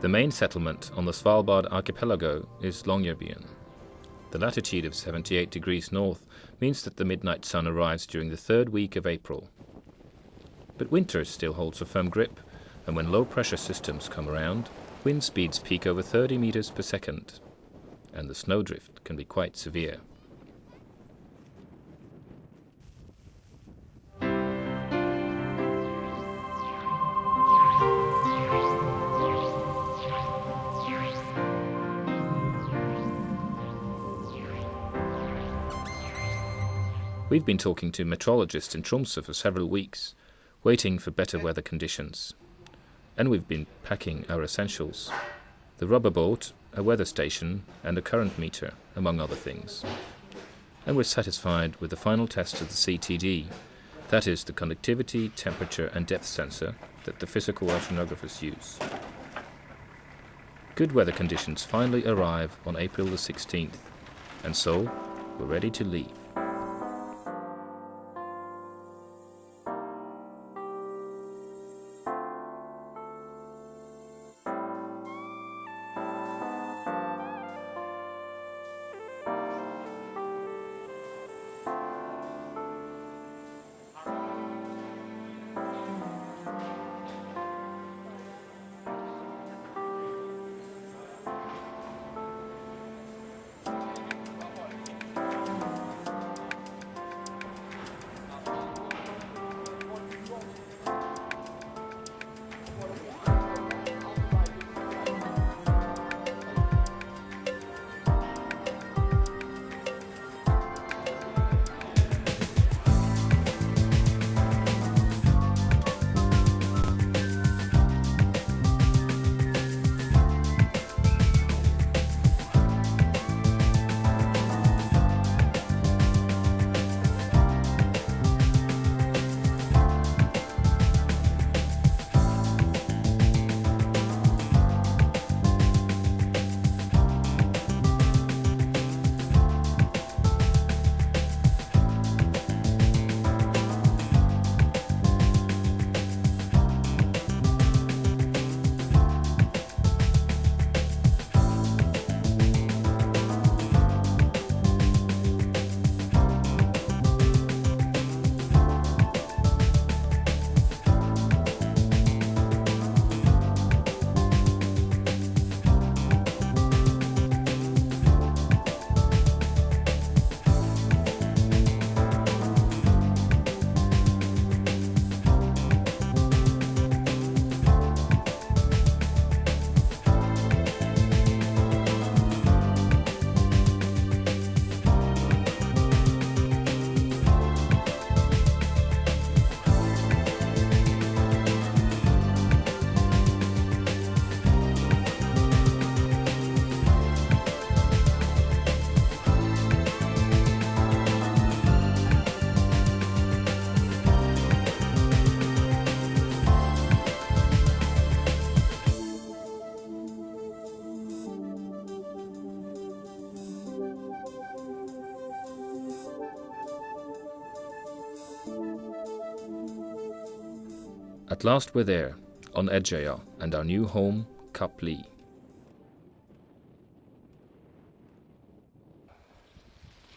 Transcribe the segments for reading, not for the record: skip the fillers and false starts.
The main settlement on the Svalbard archipelago is Longyearbyen. The latitude of 78 degrees north means that the midnight sun arrives during the third week of April. But winter still holds a firm grip, and when low-pressure systems come around, wind speeds peak over 30 meters per second, and the snowdrift can be quite severe. We've been talking to meteorologists in Tromsø for several weeks, waiting for better weather conditions. And we've been packing our essentials: the rubber boat, a weather station, and a current meter, among other things. And we're satisfied with the final test of the CTD, that is, the conductivity, temperature, and depth sensor that the physical oceanographers use. Good weather conditions finally arrive on April the 16th, and so we're ready to leave. At last we're there, on Edge Øya and our new home, Kapli.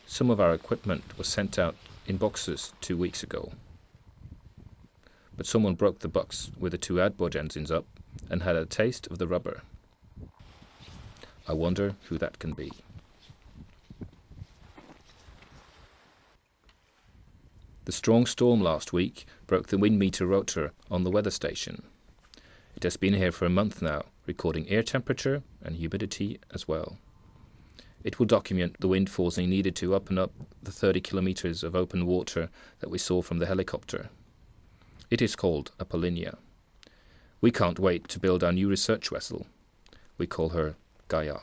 Some of our equipment was sent out in boxes 2 weeks ago. But someone broke the box with the 2 outboard engines up and had a taste of the rubber. I wonder who that can be. The strong storm last week broke the wind meter rotor on the weather station. It has been here for a month now, recording air temperature and humidity as well. It will document the wind forcing needed to open up the 30 kilometers of open water that we saw from the helicopter. It is called a Polinia. We can't wait to build our new research vessel. We call her Gaia.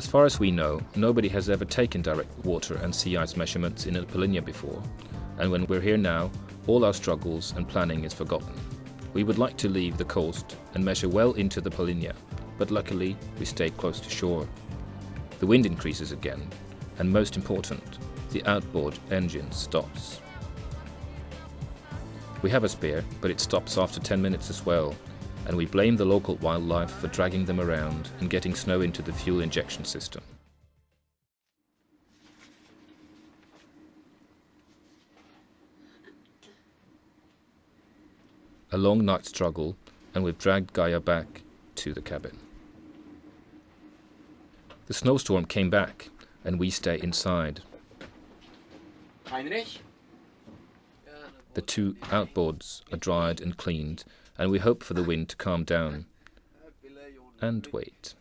As far as we know, nobody has ever taken direct water and sea ice measurements in a polynya before, and when we're here now, all our struggles and planning is forgotten. We would like to leave the coast and measure well into the polynya, but luckily we stayed close to shore. The wind increases again, and most important, the outboard engine stops. We have a spare, but it stops after 10 minutes as well, and we blame the local wildlife for dragging them around and getting snow into the fuel injection system. A long night struggle, and we've dragged Gaia back to the cabin. The snowstorm came back, and we stay inside. Heinrich? The two outboards are dried and cleaned, and we hope for the wind to calm down. And wait.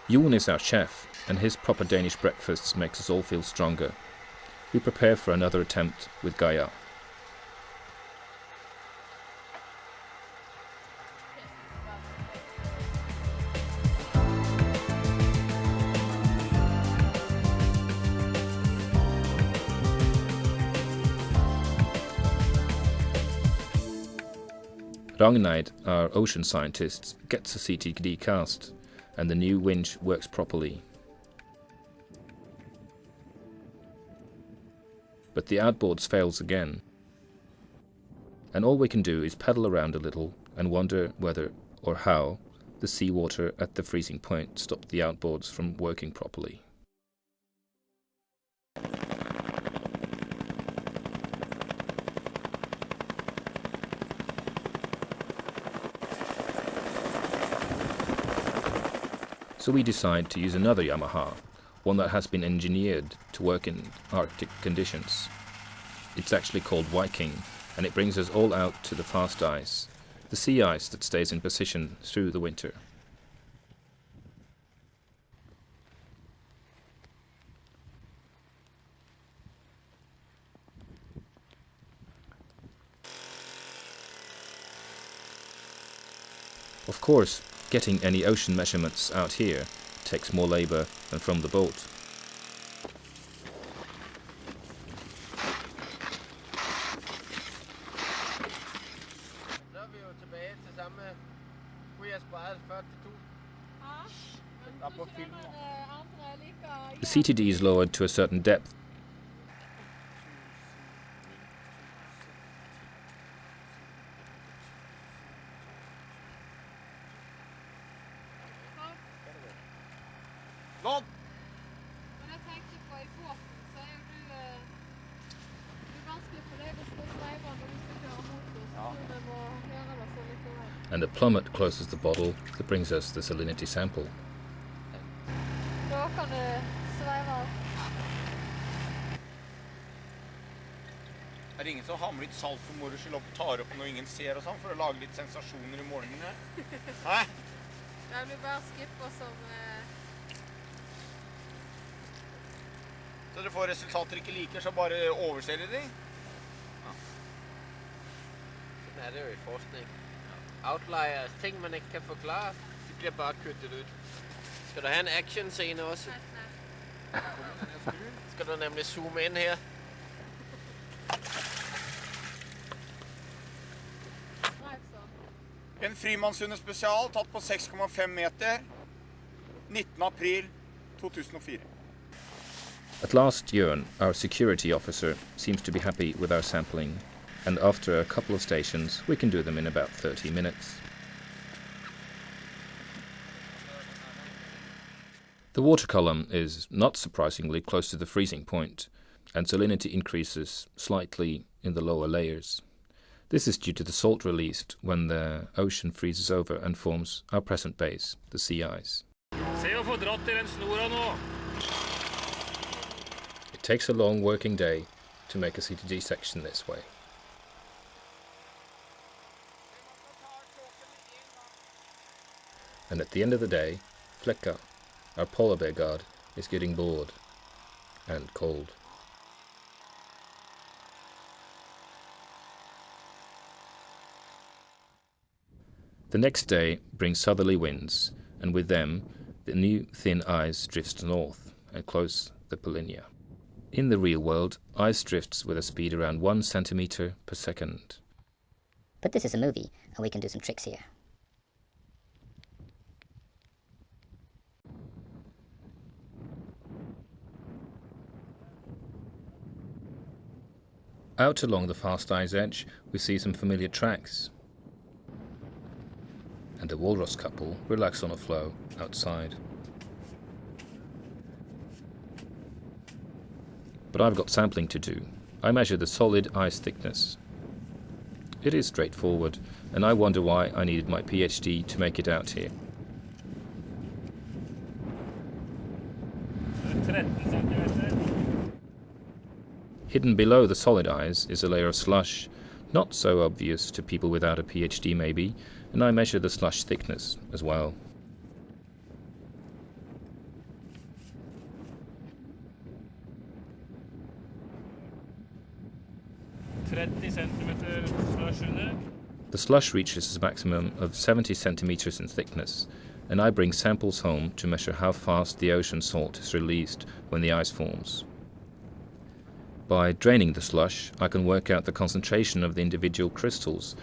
UNIS is our chef, and his proper Danish breakfasts makes us all feel stronger. We prepare for another attempt with Gaia. Ragnheid, our ocean scientist, gets a CTD cast, and the new winch works properly. But the outboards fails again, and all we can do is paddle around a little and wonder whether or how the seawater at the freezing point stopped the outboards from working properly. So we decide to use another Yamaha, one that has been engineered to work in Arctic conditions. It's actually called Viking, and it brings us all out to the fast ice, the sea ice that stays in position through the winter. Of course, getting any ocean measurements out here takes more labour than from the boat. The CTD is lowered to a certain depth. And a plummet closes the bottle that brings us the salinity sample. Er det ingen som hamler litt salt for moro skyld opp og tar opp når ingen ser og sånn, for å lage litt sensasjoner I morgenene? Hæ? Det blir bare skipper som... Så dere får resultater ikke liker, så bare overser dere de? Ja. Sånn det jo I forskning. Outliers, ting man ikke kan forklare, de bliver bare kuttet ut. Skal du have en action-scene også? Nej. Skal du nemlig zoome ind her? En Frimannshunde spesial tatt på 6,5 meter, 19. april 2004. At last, Jørn, our security officer, seems to be happy with our sampling, and after a couple of stations, we can do them in about 30 minutes. The water column is, not surprisingly, close to the freezing point, and salinity increases slightly in the lower layers. This is due to the salt released when the ocean freezes over and forms our present base, the sea ice. It takes a long working day to make a CTD section this way. And at the end of the day, Flekka, our polar bear guard, is getting bored and cold. The next day brings southerly winds, and with them the new thin ice drifts north and close the Polinia. In the real world, ice drifts with a speed around 1 centimeter per second. But this is a movie, and we can do some tricks here. Out along the fast ice edge, we see some familiar tracks. And a walrus couple relax on a floe outside. But I've got sampling to do. I measure the solid ice thickness. It is straightforward, and I wonder why I needed my PhD to make it out here. 13 centimeter. Hidden below the solid ice is a layer of slush, not so obvious to people without a PhD maybe, and I measure the slush thickness as well. The slush reaches a maximum of 70 centimeters in thickness, and I bring samples home to measure how fast the ocean salt is released when the ice forms. By draining the slush, I can work out the concentration of the individual crystals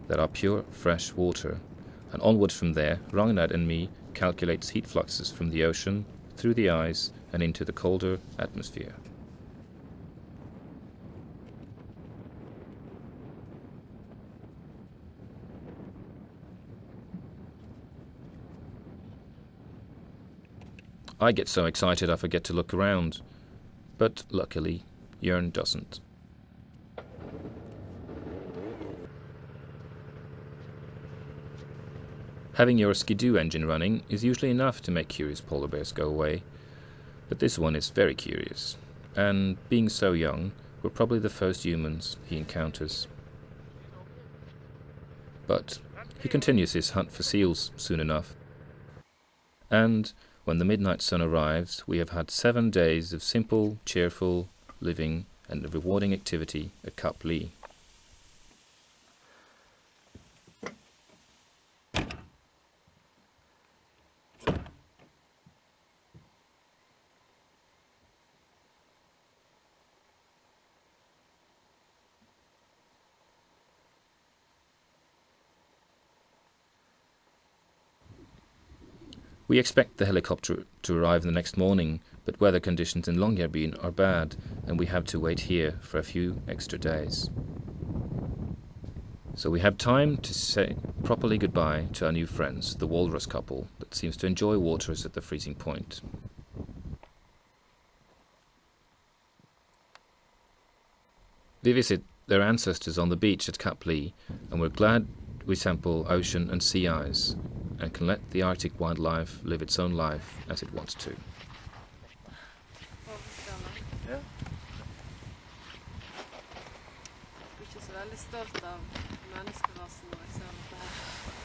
that are pure, fresh water, and onwards from there, Ragnheid and me calculates heat fluxes from the ocean, through the ice, and into the colder atmosphere. I get so excited I forget to look around, but luckily, Jørn doesn't. Having your skidoo engine running is usually enough to make curious polar bears go away, but this one is very curious, and being so young, we're probably the first humans he encounters. But he continues his hunt for seals soon enough, and when the midnight sun arrives, we have had 7 days of simple, cheerful living and a rewarding activity at Kap Lee. We expect the helicopter to arrive the next morning, but weather conditions in Longyearbyen are bad, and we have to wait here for a few extra days. So we have time to say properly goodbye to our new friends, the walrus couple that seems to enjoy waters at the freezing point. We visit their ancestors on the beach at Kap Lee, and we're glad we sample ocean and sea ice, and can let the Arctic wildlife live its own life as it wants to. Jeg er ikke så veldig stolt av menneskerasen når jeg ser dette her.